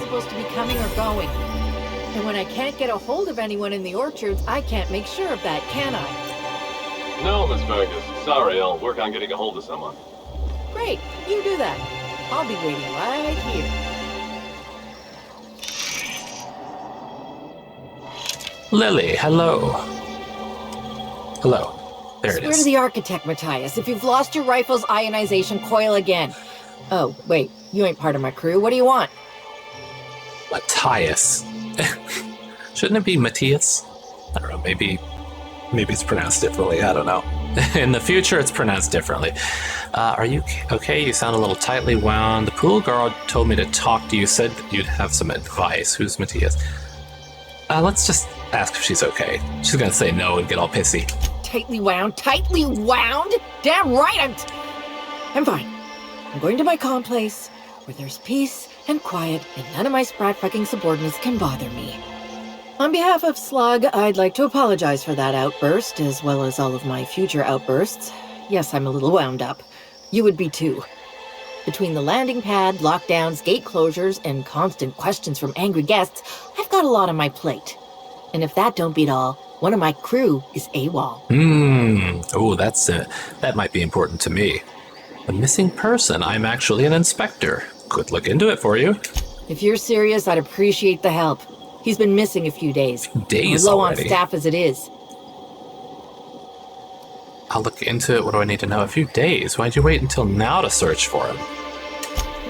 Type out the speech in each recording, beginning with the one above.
supposed to be coming or going. And when I can't get a hold of anyone in the orchards, I can't make sure of that, can I? No, Miss Fergus. Sorry, I'll work on getting a hold of someone. Great, you do that. I'll be waiting right here. Lily, hello. Hello. There it Swear is. to the architect, Matthias, if you've lost your rifle's ionization coil again. Oh, wait, you ain't part of my crew. What do you want? Matthias. Shouldn't it be Matthias? I don't know, maybe it's pronounced differently, I don't know. In the future, it's pronounced differently. Are you okay? You sound a little tightly wound. The pool guard told me to talk to you, said that you'd have some advice. Who's Matthias? Let's just ask if she's okay. She's gonna say no and get all pissy. Tightly wound? Tightly wound? Damn right I'm fine. I'm going to my calm place, where there's peace and quiet, and none of my sprat fucking subordinates can bother me. On behalf of Slug, I'd like to apologize for that outburst, as well as all of my future outbursts. Yes, I'm a little wound up. You would be too. Between the landing pad, lockdowns, gate closures, and constant questions from angry guests, I've got a lot on my plate. And if that don't beat all, one of my crew is AWOL. Oh, that might be important to me. A missing person. I'm actually an inspector. Could look into it for you. If you're serious, I'd appreciate the help. He's been missing a few days. Days We're low already? on staff as it is. I'll look into it. What do I need to know? A few days? Why'd you wait until now to search for him?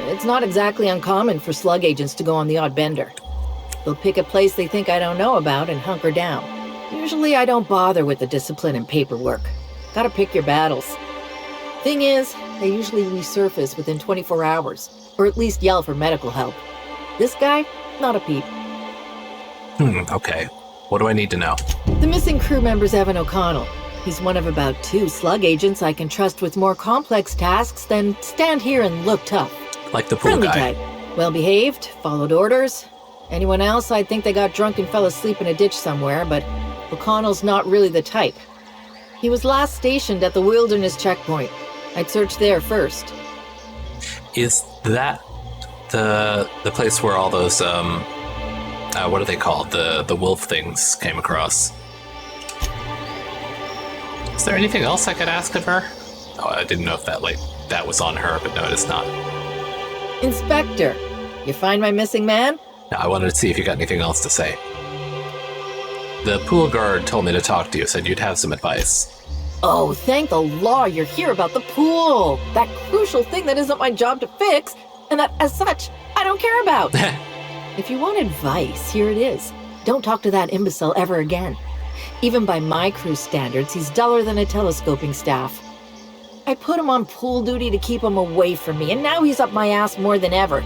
It's not exactly uncommon for slug agents to go on the odd bender. They'll pick a place they think I don't know about and hunker down. Usually I don't bother with the discipline and paperwork. Gotta pick your battles. Thing is, they usually resurface within 24 hours, or at least yell for medical help. This guy, not a peep. Okay. What do I need to know? The missing crew member's Evan O'Connell. He's one of about 2 slug agents I can trust with more complex tasks than stand here and look tough. Like the pool Friendly guy. type. Well-behaved, followed orders. Anyone else, I'd think they got drunk and fell asleep in a ditch somewhere, but O'Connell's not really the type. He was last stationed at the Wilderness Checkpoint. I'd search there first. Is that the place where all those, what are they called? The wolf things came across? Is there anything else I could ask of her? Oh, I didn't know if that was on her, but no, it is not. Inspector, you find my missing man? No, I wanted to see if you got anything else to say. The pool guard told me to talk to you, said you'd have some advice. Oh, thank the law you're here about the pool. That crucial thing that isn't my job to fix, and that, as such, I don't care about. If you want advice, here it is. Don't talk to that imbecile ever again. Even by my crew standards, he's duller than a telescoping staff. I put him on pool duty to keep him away from me, and now he's up my ass more than ever.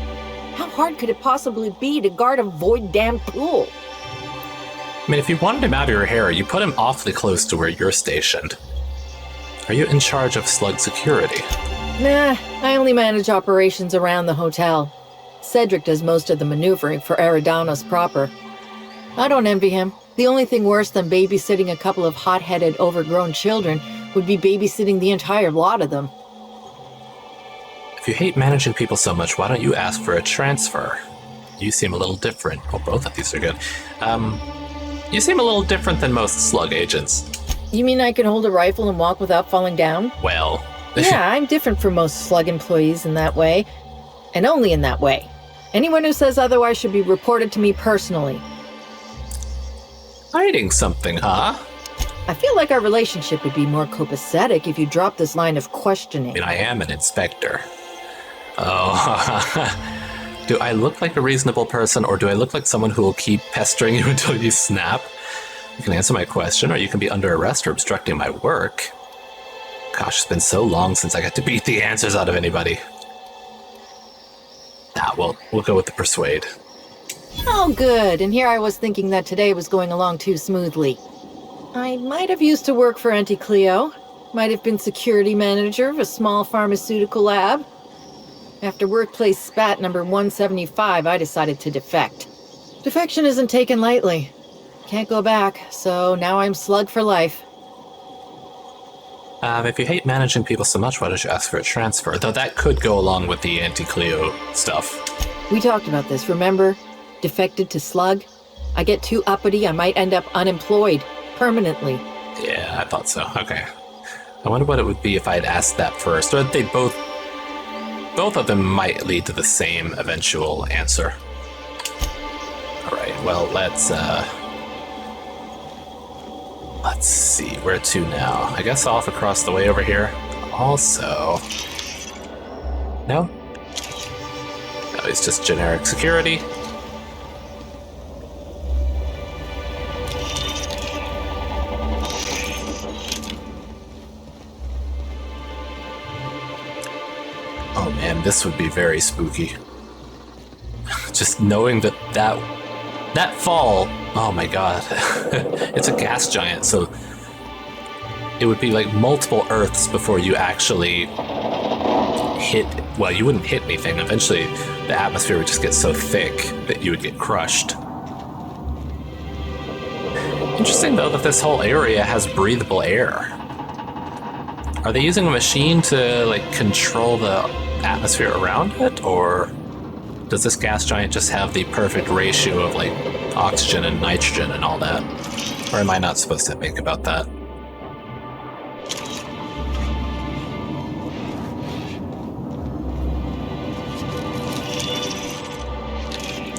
How hard could it possibly be to guard a void-damned pool? I mean, if you wanted him out of your hair, you put him awfully close to where you're stationed. Are you in charge of slug security? Nah, I only manage operations around the hotel. Cedric does most of the maneuvering for Eridanos proper. I don't envy him. The only thing worse than babysitting a couple of hot-headed, overgrown children would be babysitting the entire lot of them. If you hate managing people so much, why don't you ask for a transfer? You seem a little different. Well, both of these are good. You seem a little different than most slug agents. You mean I can hold a rifle and walk without falling down? Well... Yeah, I'm different from most slug employees in that way. And only in that way. Anyone who says otherwise should be reported to me personally. Hiding something, huh? I feel like our relationship would be more copacetic if you dropped this line of questioning. I mean, I am an inspector. Oh, do I look like a reasonable person, or do I look like someone who will keep pestering you until you snap? You can answer my question, or you can be under arrest for obstructing my work. Gosh, it's been so long since I got to beat the answers out of anybody. We'll go with the persuade. Oh, good. And here I was thinking that today was going along too smoothly. I might have used to work for Auntie Cleo. Might have been security manager of a small pharmaceutical lab. After workplace spat number 175, I decided to defect. Defection isn't taken lightly. Can't go back, so now I'm slug for life. If you hate managing people so much, why don't you ask for a transfer? Though that could go along with the anti-Cleo stuff. We talked about this, remember? Defected to Slug? I get too uppity, I might end up unemployed. Permanently. Yeah, I thought so. Okay. I wonder what it would be if I'd asked that first. Or they both of them might lead to the same eventual answer. Alright, well, let's see, where to now? I guess off across the way over here. Also... No? No, it's just generic security. Oh man, this would be very spooky. Just knowing that fall, oh my god. It's a gas giant, so it would be like multiple Earths before you actually hit, well, you wouldn't hit anything. Eventually the atmosphere would just get so thick that you would get crushed. Interesting though that this whole area has breathable air. Are they using a machine to like control the atmosphere around it, or does this gas giant just have the perfect ratio of like oxygen and nitrogen and all that? Or am I not supposed to think about that?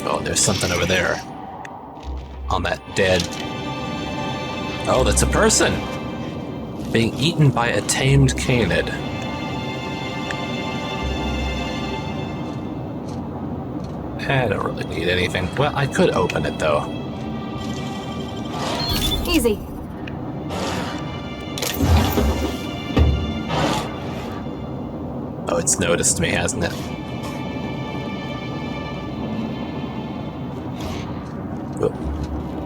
Oh, there's something over there. On that dead... Oh, that's a person! Being eaten by a tamed canid. I don't really need anything. Well, I could open it, though. Easy. Oh, it's noticed me, hasn't it?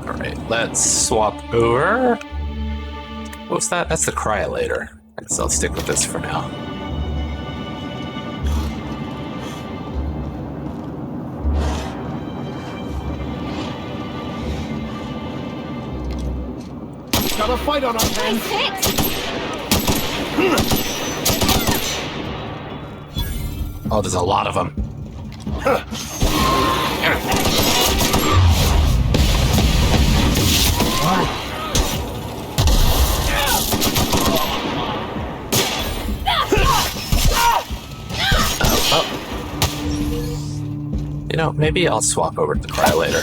Alright, let's swap over. What's that? That's the cryolator. I guess I'll stick with this for now. Got a fight on our hands. Oh, there's a lot of them. You know, maybe I'll swap over to the cryolator.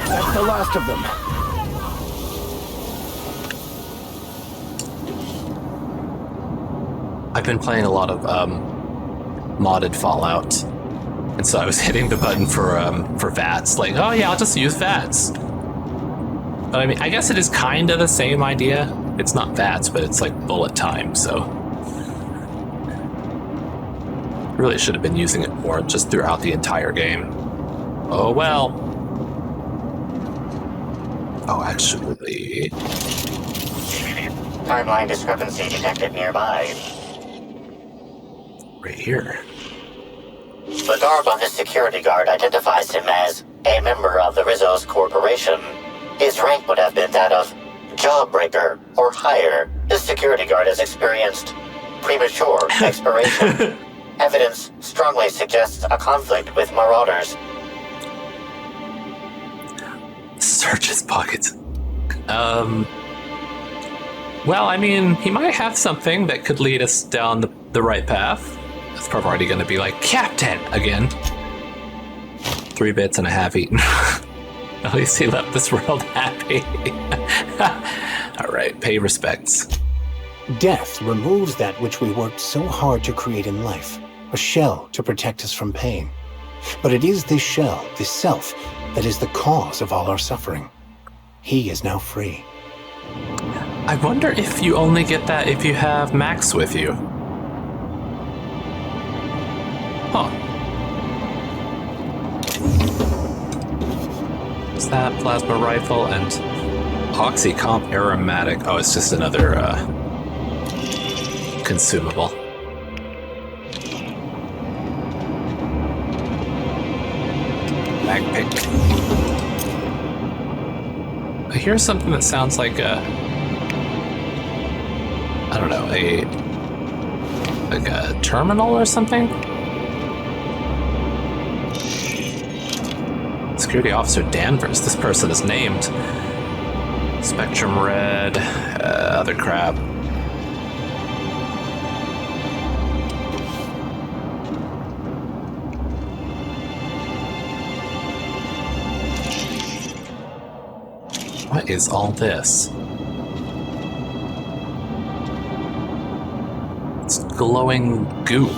That's the last of them. I've been playing a lot of modded Fallout, and so I was hitting the button for VATS. Like, oh yeah, I'll just use VATS. But I mean, I guess it is kind of the same idea. It's not VATS, but it's like bullet time, so... Really should have been using it more just throughout the entire game. Oh well. Oh, actually... Timeline discrepancy detected nearby. Right here. The garb on this security guard identifies him as a member of the Rizzo's Corporation. His rank would have been that of Jawbreaker or higher. This security guard has experienced premature expiration. Evidence strongly suggests a conflict with marauders. Search his pockets. Well, I mean, he might have something that could lead us down the right path. It's probably already going to be like, Captain! Again. 3 bits and a half eaten. At least he left this world happy. Alright, pay respects. Death removes that which we worked so hard to create in life, a shell to protect us from pain. But it is this shell, this self, that is the cause of all our suffering. He is now free. I wonder if you only get that if you have Max with you. Huh. What's that? Plasma rifle and Oxycomp aromatic. Oh, it's just another consumable. Mag pick. hear something that sounds like a... I don't know, like a terminal or something? Security Officer Danvers. This person is named. Spectrum Red, other crap. What is all this? It's glowing goop.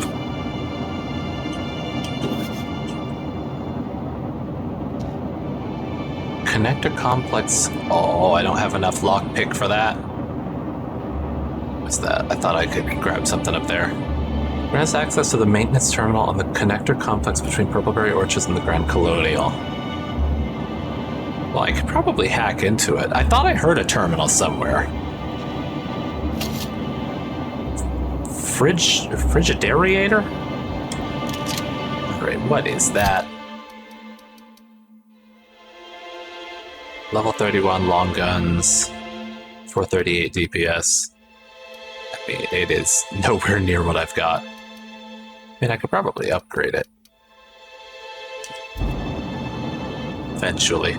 Connector complex. Oh, I don't have enough lockpick for that. What's that? I thought I could grab something up there. Grants access to the maintenance terminal on the connector complex between Purpleberry Orchards and the Grand Colonial. Well, I could probably hack into it. I thought I heard a terminal somewhere. Frigidariator? Alright, what is that? Level 31 long guns, 438 DPS. I mean, it is nowhere near what I've got. I mean, I could probably upgrade it. Eventually.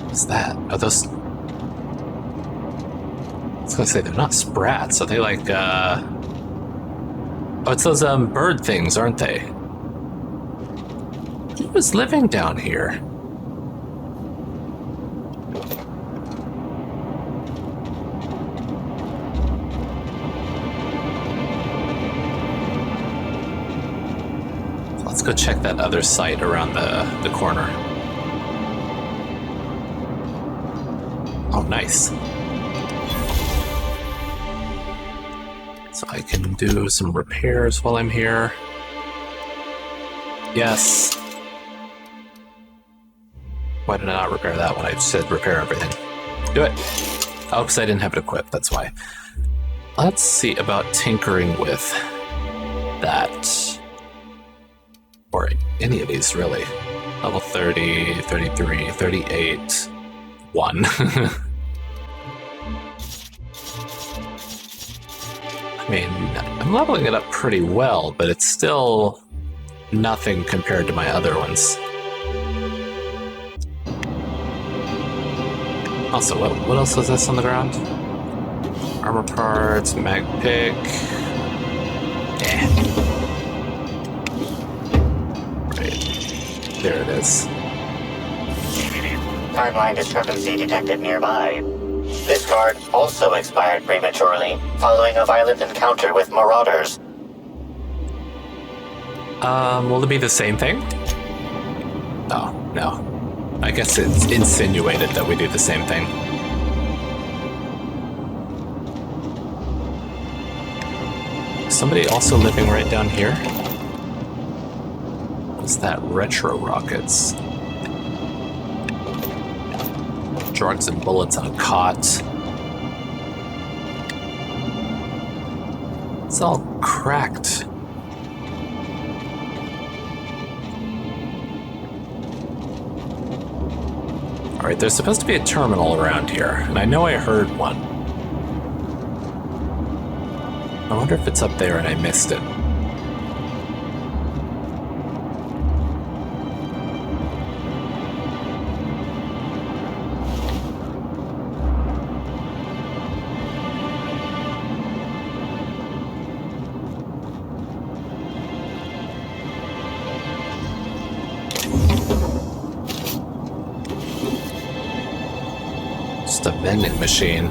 What's that? Are those... I was gonna say, they're not sprats. Are they like, Oh, it's those, bird things, aren't they? Who was living down here? Let's go check that other site around the corner. Oh, nice. So I can do some repairs while I'm here. Yes. Why did I not repair that one? I said repair everything. Do it. Oh, because I didn't have it equipped, that's why. Let's see about tinkering with that. Or any of these, really. Level 30, 33, 38, 1. I mean, I'm leveling it up pretty well, but it's still nothing compared to my other ones. Also, what else is this on the ground? Armor parts, mag pick. Right. There it is. Timeline discrepancy detected nearby. This card also expired prematurely, following a violent encounter with marauders. Will it be the same thing? Oh, no. I guess it's insinuated that we do the same thing. Somebody also living right down here? What's that? Retro rockets. Drugs and bullets on a cot. It's all cracked. Alright, there's supposed to be a terminal around here, and I know I heard one. I wonder if it's up there and I missed it. A vending machine.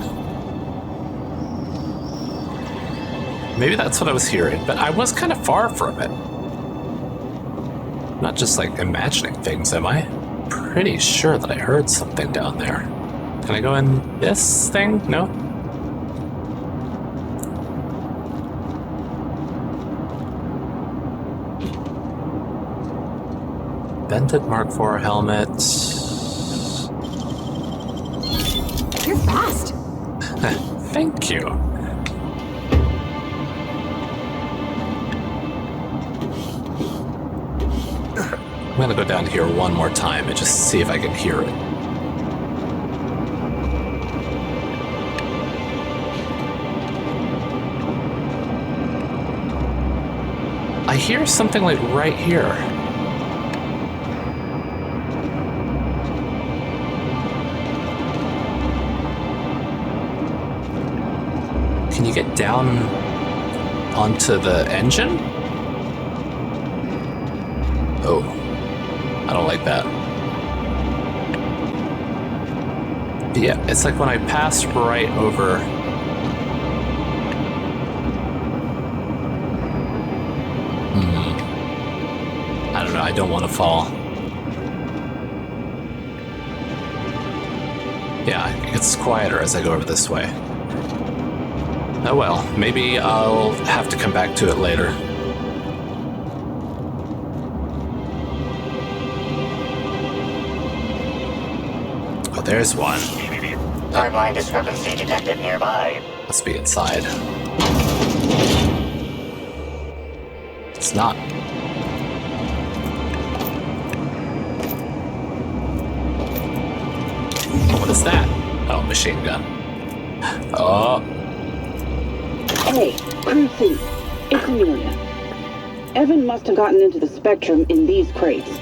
Maybe that's what I was hearing, but I was kind of far from it. I'm not just like imagining things, am I? Pretty sure that I heard something down there. Can I go in this thing? No? Vented Mark IV helmet. You're fast. Thank you. I'm gonna go down here one more time and just see if I can hear it. I hear something like right here. Can you get down onto the engine? Oh, I don't like that. Yeah, it's like when I pass right over. I don't know, I don't want to fall. Yeah, it gets quieter as I go over this way. Oh well, maybe I'll have to come back to it later. Oh, there's one. Timeline discrepancy detected nearby. Must be inside. It's not. What is that? Oh, machine gun. Oh. Hey, crew C, it's Amelia. Evan must have gotten into the spectrum in these crates.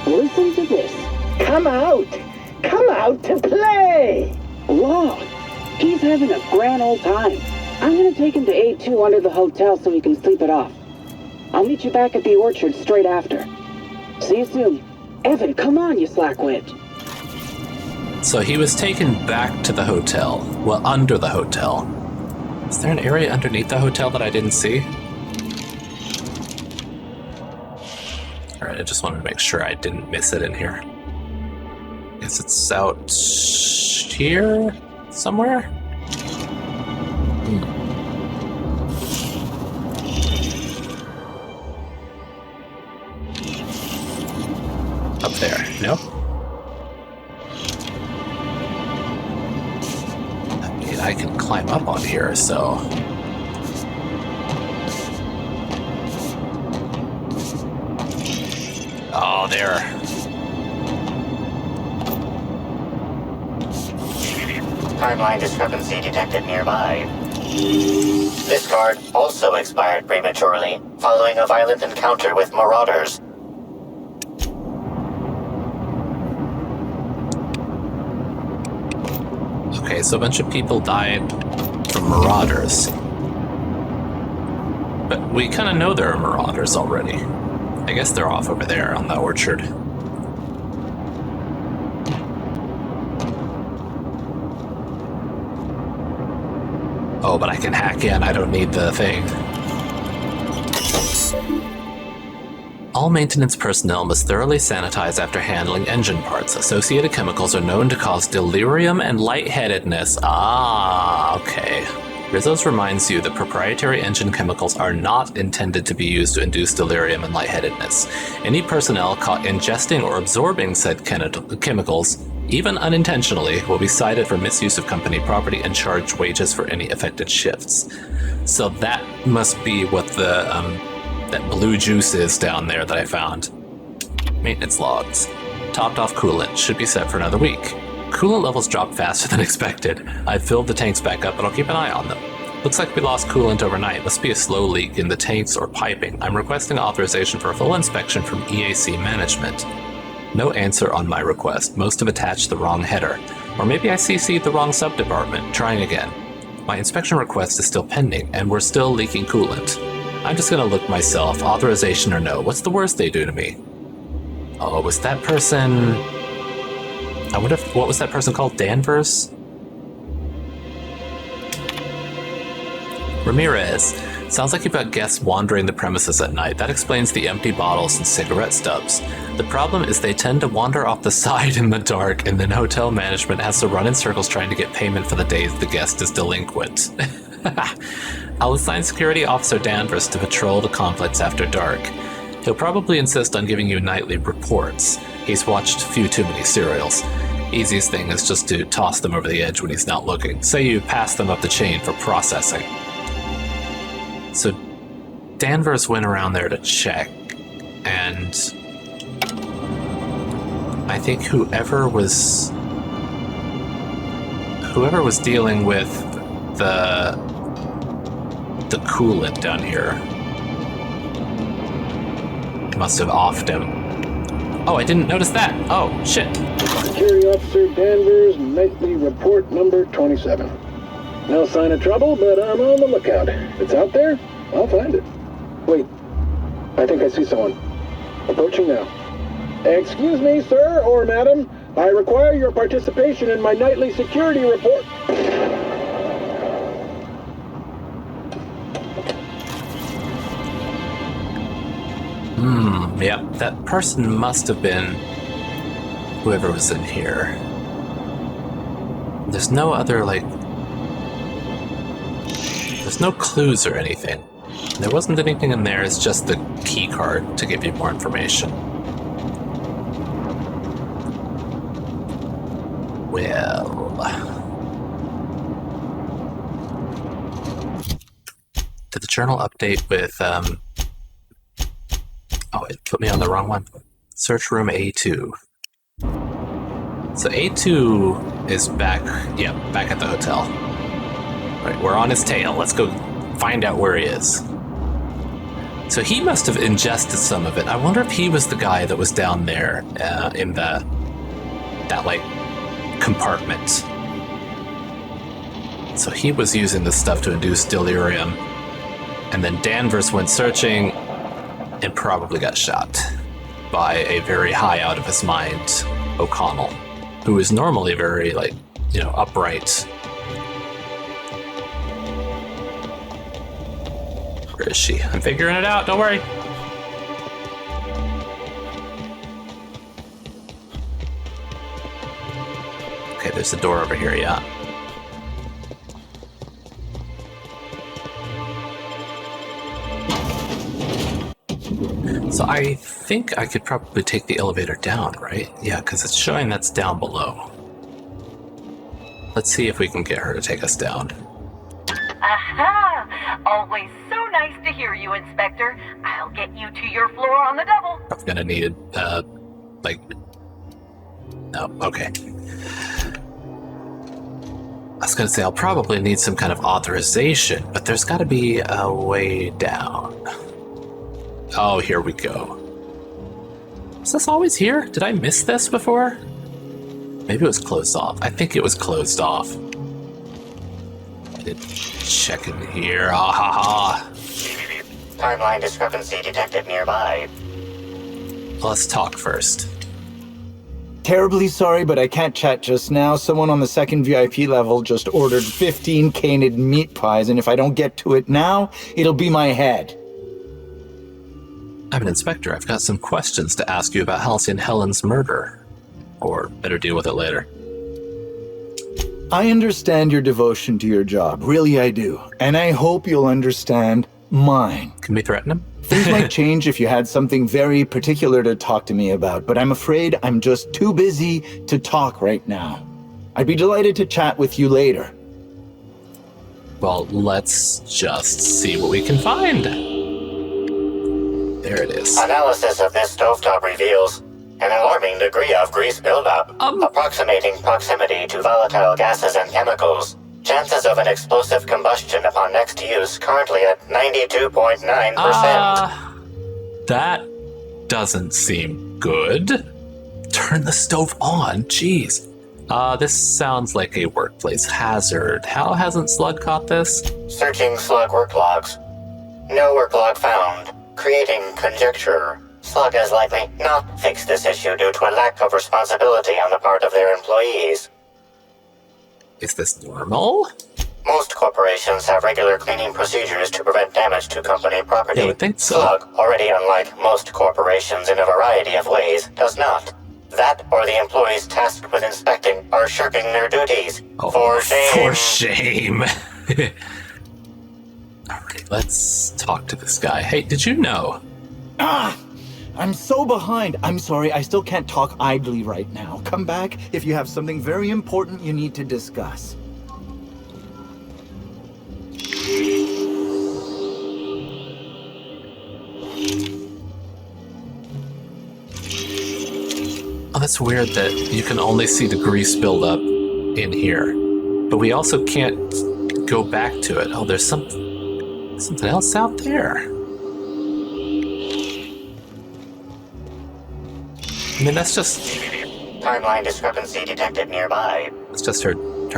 Listen to this. Come out! Come out to play! Law, he's having a grand old time. I'm gonna take him to A2 under the hotel so he can sleep it off. I'll meet you back at the orchard straight after. See you soon. Evan, come on, you slackwit. So he was taken back to the hotel. Well, under the hotel. Is there an area underneath the hotel that I didn't see? Alright, I just wanted to make sure I didn't miss it in here. Guess it's out here somewhere? Up there, no? I can climb up on here, so... Oh, there. Timeline discrepancy detected nearby. This card also expired prematurely, following a violent encounter with marauders. Okay, so a bunch of people died from marauders. But we kind of know there are marauders already. I guess they're off over there on the orchard. Oh, but I can hack in. I don't need the thing. All maintenance personnel must thoroughly sanitize after handling engine parts. Associated chemicals are known to cause delirium and lightheadedness. Ah, okay. Rizzo's reminds you that proprietary engine chemicals are not intended to be used to induce delirium and lightheadedness. Any personnel caught ingesting or absorbing said chemicals, even unintentionally, will be cited for misuse of company property and charged wages for any affected shifts. So that must be what the that blue juice is down there that I found. Maintenance logs. Topped off coolant. Should be set for another week. Coolant levels dropped faster than expected. I've filled the tanks back up, but I'll keep an eye on them. Looks like we lost coolant overnight. Must be a slow leak in the tanks or piping. I'm requesting authorization for a full inspection from EAC management. No answer on my request. Most have attached the wrong header. Or maybe I CC'd the wrong subdepartment. Trying again. My inspection request is still pending, and we're still leaking coolant. I'm just gonna look myself, authorization or no. What's the worst they do to me? Oh, was that person... I wonder if... What was that person called? Danvers? Ramirez. Sounds like you've got guests wandering the premises at night. That explains the empty bottles and cigarette stubs. The problem is they tend to wander off the side in the dark, and then hotel management has to run in circles trying to get payment for the days the guest is delinquent. I'll assign Security Officer Danvers to patrol the complex after dark. He'll probably insist on giving you nightly reports. He's watched few too many serials. Easiest thing is just to toss them over the edge when he's not looking. Say you pass them up the chain for processing. So Danvers went around there to check, and I think whoever was dealing with the coolant down here must have offed him. Oh, I didn't notice that. Oh, shit. Security Officer Danvers, nightly report number 27. No sign of trouble, but I'm on the lookout. If it's out there, I'll find it. Wait, I think I see someone. Approaching now. Excuse me, sir or madam. I require your participation in my nightly security report. Yep, that person must have been whoever was in here. There's no other, like... There's no clues or anything. There wasn't anything in there, it's just the key card to give you more information. Well... Did the journal update with, Oh, it put me on the wrong one. Search room A2. So A2 is back, yeah, back at the hotel. Right, we're on his tail. Let's go find out where he is. So he must have ingested some of it. I wonder if he was the guy that was down there in that like compartment. So he was using this stuff to induce delirium, and then Danvers went searching and probably got shot by a very high out of his mind O'Connell, who is normally very, like, you know, upright. Where is she? I'm figuring it out, don't worry. Okay, there's a door over here, yeah. So I think I could probably take the elevator down, right? Yeah, because it's showing that's down below. Let's see if we can get her to take us down. Aha! Always so nice to hear you, Inspector. I'll get you to your floor on the double. I'm gonna need, like... No, okay. I was gonna say I'll probably need some kind of authorization, but there's gotta be a way down. Oh, here we go. Is this always here? Did I miss this before? Maybe it was closed off. I think it was closed off. I did check in here. Ah ha ha. Timeline discrepancy detected nearby. Let's talk first. Terribly sorry, but I can't chat just now. Someone on the second VIP level just ordered 15 canid meat pies, and if I don't get to it now, it'll be my head. I'm an inspector. I've got some questions to ask you about Halsey and Helen's murder. Or better deal with it later. I understand your devotion to your job. Really, I do. And I hope you'll understand mine. Can we threaten him? Things might change if you had something very particular to talk to me about, but I'm afraid I'm just too busy to talk right now. I'd be delighted to chat with you later. Well, let's just see what we can find. There it is. Analysis of this stovetop reveals an alarming degree of grease buildup, approximating proximity to volatile gases and chemicals. Chances of an explosive combustion upon next use currently at 92.9%. That doesn't seem good. Turn the stove on, jeez. This sounds like a workplace hazard. How hasn't Slug caught this? Searching Slug work logs. No work log found. Creating conjecture. Slug has likely not fixed this issue due to a lack of responsibility on the part of their employees. Is this normal? Most corporations have regular cleaning procedures to prevent damage to company property. Yeah, I would think so. Slug, already unlike most corporations in a variety of ways, does not. That or the employees tasked with inspecting are shirking their duties. Oh, for shame. For shame. Alright, let's talk to this guy. Hey, did you know? I'm so behind. I'm sorry, I still can't talk idly right now. Come back if you have something very important you need to discuss. Oh, that's weird that you can only see the grease buildup in here. But we also can't go back to it. Oh, there's something else out there. I mean, that's just... Timeline discrepancy detected nearby. It's just her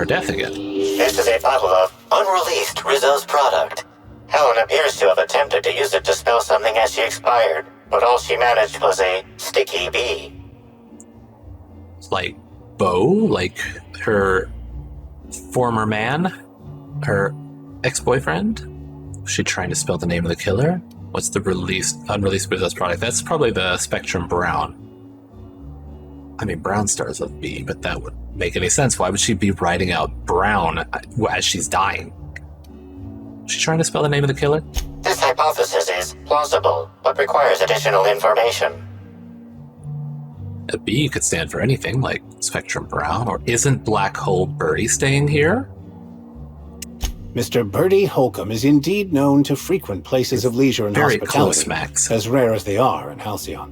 death again. This is a bottle of unreleased Rizzo's product. Helen appears to have attempted to use it to spell something as she expired, but all she managed was a sticky bee. Like Bo? Like her former man? Her ex-boyfriend? Was she trying to spell the name of the killer? What's the unreleased Rizzo's product? That's probably the Spectrum Brown. I mean, brown starts with B, but that would make any sense. Why would she be writing out brown as she's dying? Is she trying to spell the name of the killer? This hypothesis is plausible, but requires additional information. A B could stand for anything, like Spectrum Brown, or isn't Black Hole Birdie staying here? Mr. Bertie Holcomb is indeed known to frequent places of leisure and Very hospitality, close, Max. as rare as they are in Halcyon.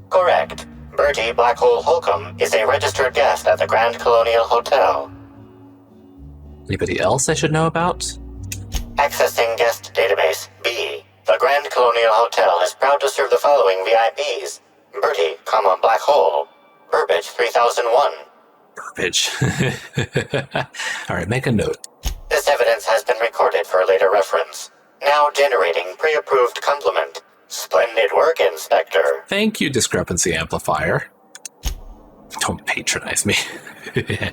Correct. Bertie Black Hole Holcomb is a registered guest at the Grand Colonial Hotel. Anybody else I should know about? Accessing guest database B. The Grand Colonial Hotel is proud to serve the following VIPs. Bertie, Black Hole. Burbage 3001. Burbage. Alright, make a note. This evidence has been recorded for later reference. Now generating pre-approved complement. Splendid work, Inspector. Thank you, Discrepancy Amplifier. Don't patronize me. Did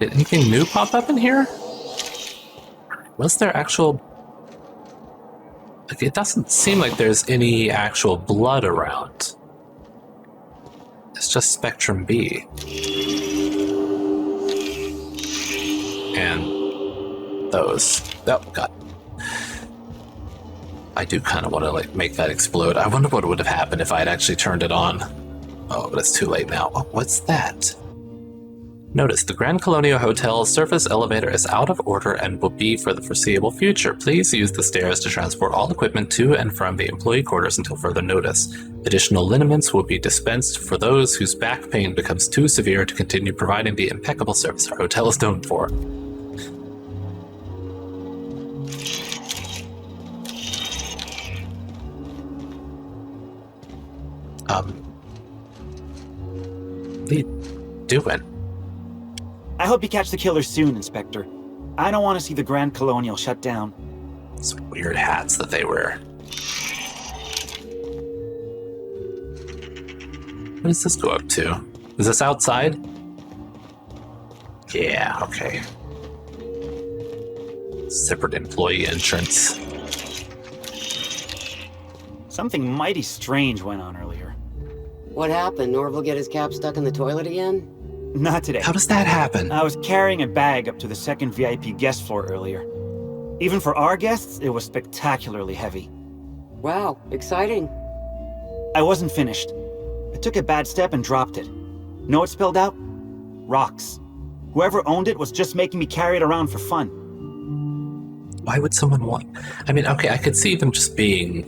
anything new pop up in here? Was there actual... Like, it doesn't seem like there's any actual blood around. It's just Spectrum B. And those. Oh, God. I do kind of want to, like, make that explode. I wonder what would have happened if I had actually turned it on. Oh, but it's too late now. Oh, what's that? Notice, the Grand Colonial Hotel's surface elevator is out of order and will be for the foreseeable future. Please use the stairs to transport all equipment to and from the employee quarters until further notice. Additional liniments will be dispensed for those whose back pain becomes too severe to continue providing the impeccable service our hotel is known for. What are you doing? I hope you catch the killer soon, Inspector. I don't want to see the Grand Colonial shut down. Some weird hats that they wear. What does this go up to? Is this outside? Yeah, okay. Separate employee entrance. Something mighty strange went on earlier. What happened? Norval get his cap stuck in the toilet again? Not today. How does that happen? I was carrying a bag up to the second VIP guest floor earlier. Even for our guests, it was spectacularly heavy. Wow, exciting. I wasn't finished. I took a bad step and dropped it. Know what spilled out? Rocks. Whoever owned it was just making me carry it around for fun. Why would someone want... I mean, okay, I could see them just being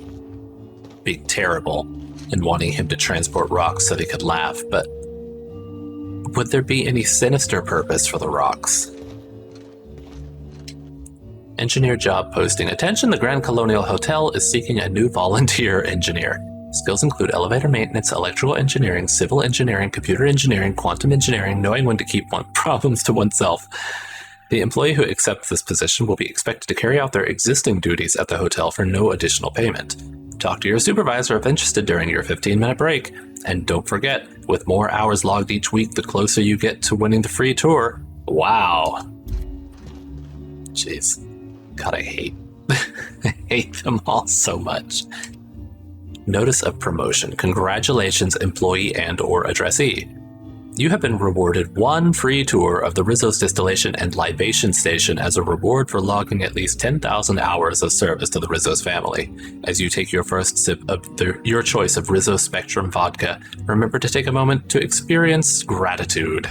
terrible and wanting him to transport rocks so they could laugh, but would there be any sinister purpose for the rocks? Engineer job posting. Attention, the Grand Colonial Hotel is seeking a new volunteer engineer. Skills include elevator maintenance, electrical engineering, civil engineering, computer engineering, quantum engineering, knowing when to keep problems to oneself. The employee who accepts this position will be expected to carry out their existing duties at the hotel for no additional payment. Talk to your supervisor if interested during your 15-minute break. And don't forget, with more hours logged each week, the closer you get to winning the free tour. Wow. Jeez. God, I hate them all so much. Notice of promotion. Congratulations, employee and/or addressee. You have been rewarded 1 free tour of the Rizzo's Distillation and Libation Station as a reward for logging at least 10,000 hours of service to the Rizzo's family. As you take your first sip of your choice of Rizzo Spectrum vodka, remember to take a moment to experience gratitude.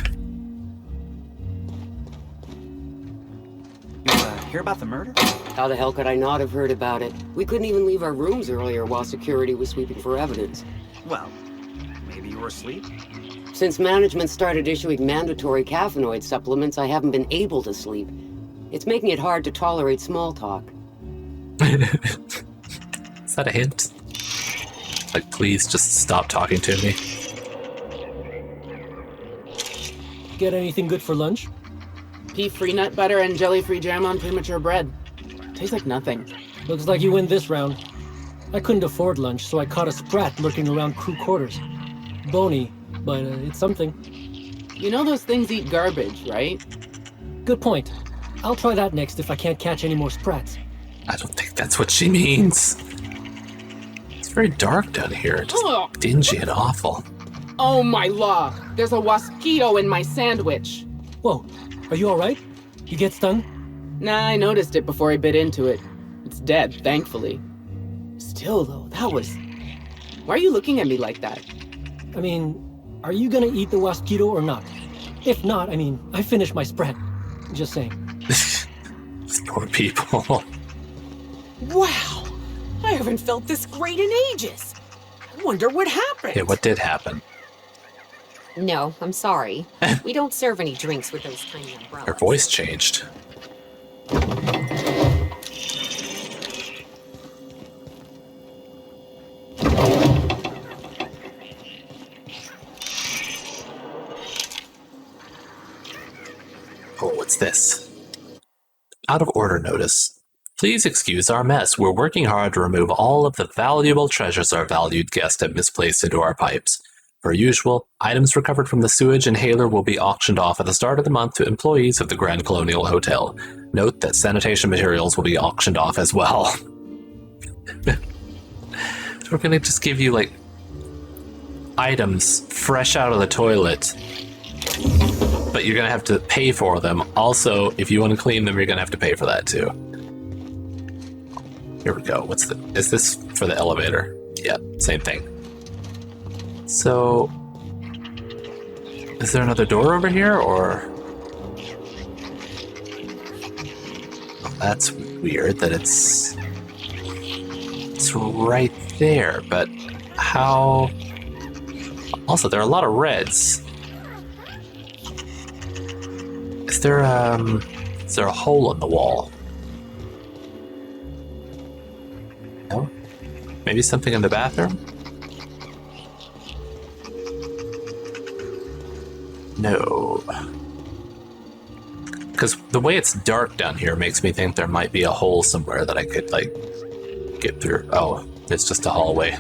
Hear about the murder? How the hell could I not have heard about it? We couldn't even leave our rooms earlier while security was sweeping for evidence. Well, maybe you were asleep? Since management started issuing mandatory caffeinoid supplements, I haven't been able to sleep. It's making it hard to tolerate small talk. Is that a hint? Like, please just stop talking to me. Get anything good for lunch? Pea-free nut butter and jelly-free jam on Premature bread. Tastes like nothing. Looks like you win this round. I couldn't afford lunch, so I caught a sprat lurking around crew quarters. Bony, but it's something. You know those things eat garbage, right? Good point. I'll try that next if I can't catch any more sprats. I don't think that's what she means. It's very dark down here, just dingy and awful. Oh my law! There's a wasquito in my sandwich! Whoa, are you alright? You get stung? Nah, I noticed it before I bit into it. It's dead, thankfully. Still though, that was... Why are you looking at me like that? I mean, are you gonna eat the wasquito or not? If not, I mean, I finished my spread. Just saying. These poor people. Wow! I haven't felt this great in ages. I wonder what happened. Yeah, what did happen? No, I'm sorry. We don't serve any drinks with those tiny umbrellas. Her voice changed. Oh, what's this? Out of order notice. Please excuse our mess. We're working hard to remove all of the valuable treasures our valued guest have misplaced into our pipes. Per usual, items recovered from the sewage inhaler will be auctioned off at the start of the month to employees of the Grand Colonial Hotel. Note that sanitation materials will be auctioned off as well. So we're gonna just give you, like, items fresh out of the toilet, but you're gonna have to pay for them. Also, if you want to clean them, you're gonna have to pay for that too. Here we go. Is this for the elevator? Yeah, same thing. So, is there another door over here, or? Well, that's weird that it's right there, but how? Also, there are a lot of reds. Is there a hole in the wall? No? Maybe something in the bathroom? No. Because the way it's dark down here makes me think there might be a hole somewhere that I could, like, get through. Oh, it's just a hallway.